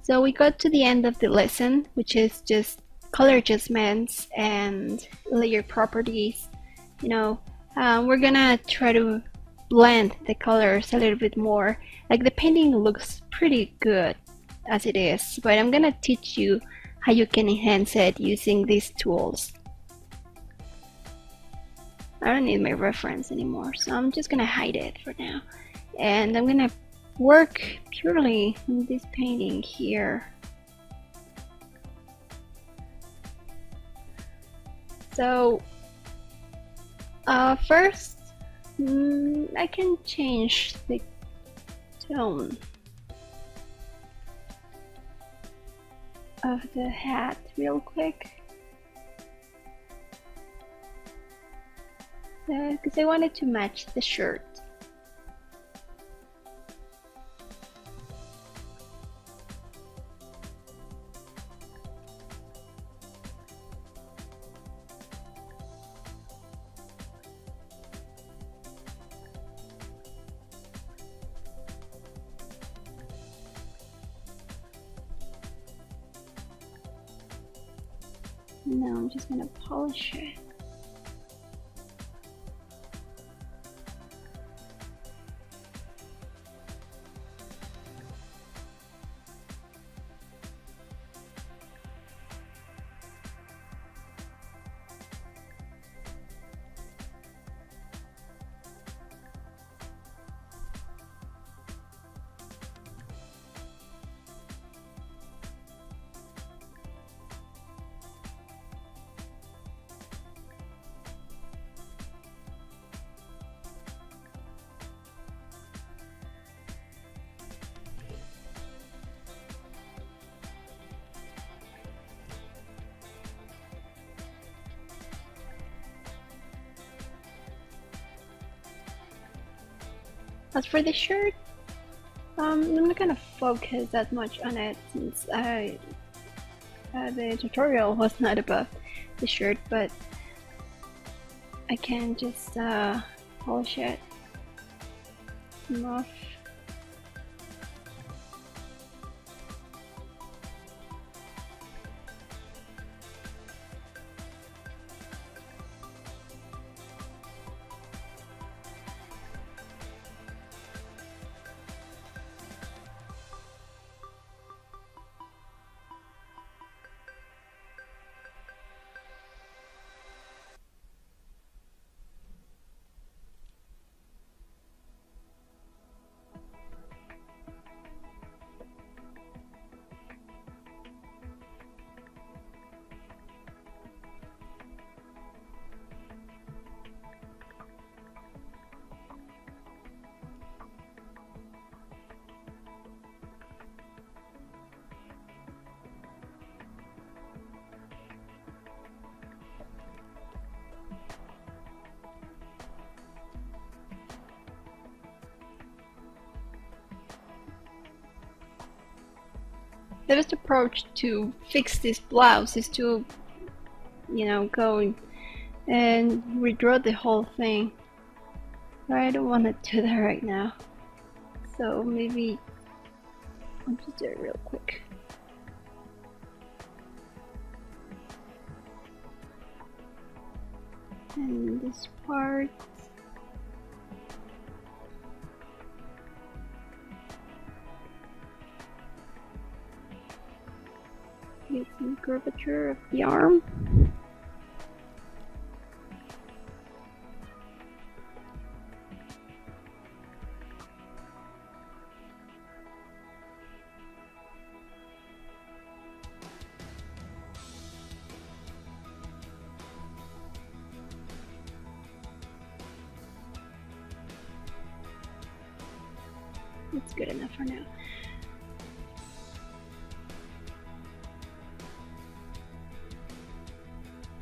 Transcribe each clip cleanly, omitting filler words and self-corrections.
So we got to the end of the lesson, which is just color adjustments and layer properties. We're gonna try to blend the colors a little bit more. Like the painting looks pretty good as it is, but I'm gonna teach you how you can enhance it using these tools. I don't need my reference anymore, so I'm just gonna hide it for now. And I'm gonna work purely on this painting here. So first I can change the tone of the hat real quick, because I wanted to match the shirt. Now I'm just gonna polish it. As for the shirt, I'm not gonna focus that much on it since the tutorial was not about the shirt, but I can just polish it off. The best approach to fix this blouse is to, go and redraw the whole thing. But I don't want to do that right now. So maybe I'll just do it real quick. And this part. Get some curvature of the arm. It's good enough for now.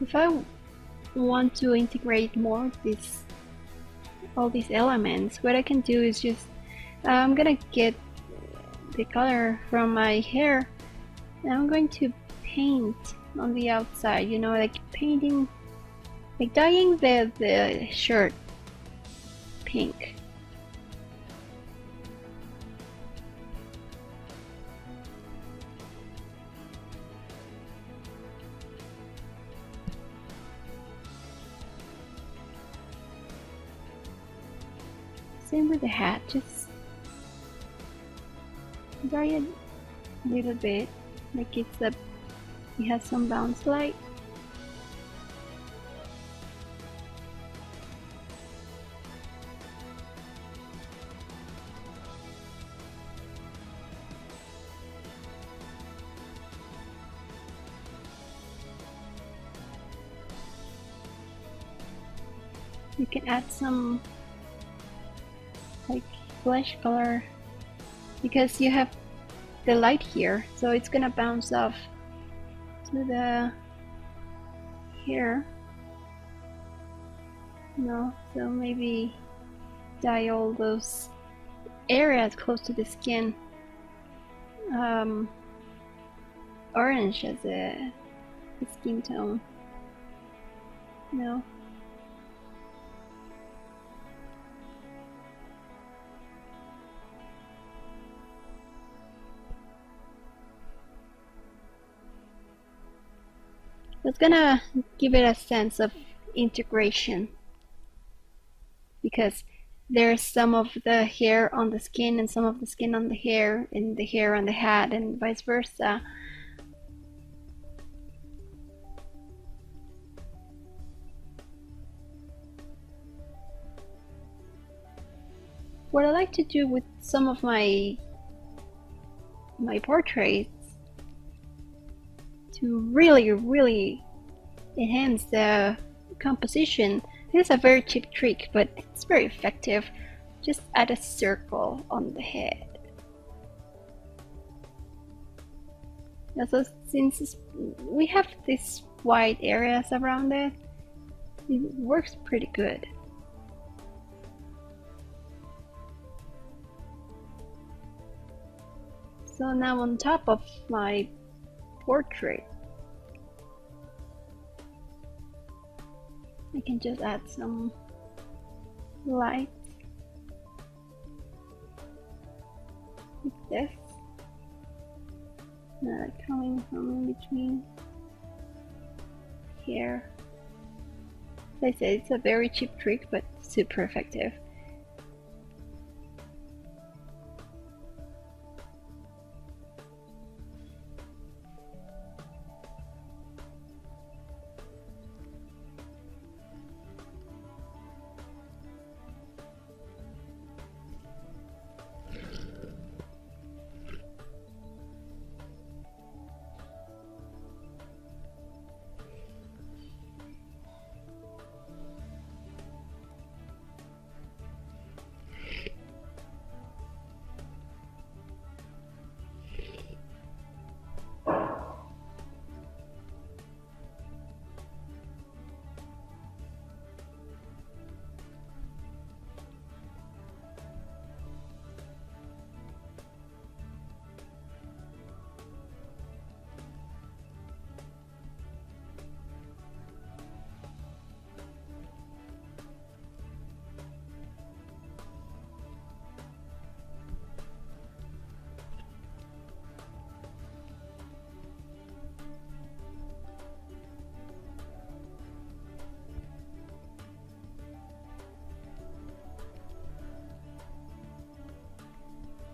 If I want to integrate more of all these elements, what I can do is just I'm gonna get the color from my hair and I'm going to paint on the outside, like painting, like dyeing the shirt pink. Same with the hat, just dry it a little bit, like it has some bounce light. You can add some like flesh color because you have the light here, so it's gonna bounce off to the hair. No, so maybe dye all those areas close to the skin orange as a skin tone. No. It's gonna give it a sense of integration because there's some of the hair on the skin and some of the skin on the hair and the hair on the hat and vice versa. What I like to do with some of my portraits to really enhance the composition. This is a very cheap trick, but it's very effective. Just add a circle on the head. So since we have these white areas around it, it works pretty good. So now on top of my portrait, I can just add some light like this. Coming from in between here. As I said, it's a very cheap trick, but super effective.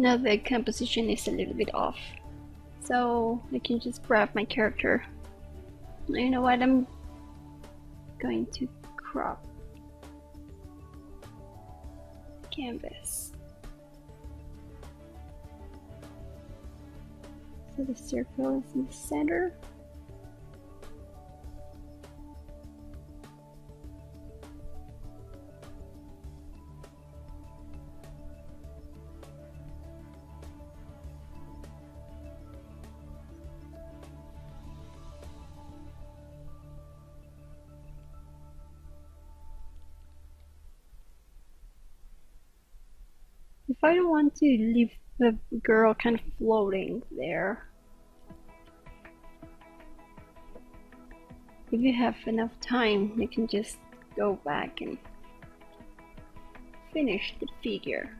Now the composition is a little bit off, so I can just grab my character. You know what, I'm going to crop canvas so the circle is in the center. If I don't want to leave the girl kind of floating there, if you have enough time, you can just go back and finish the figure.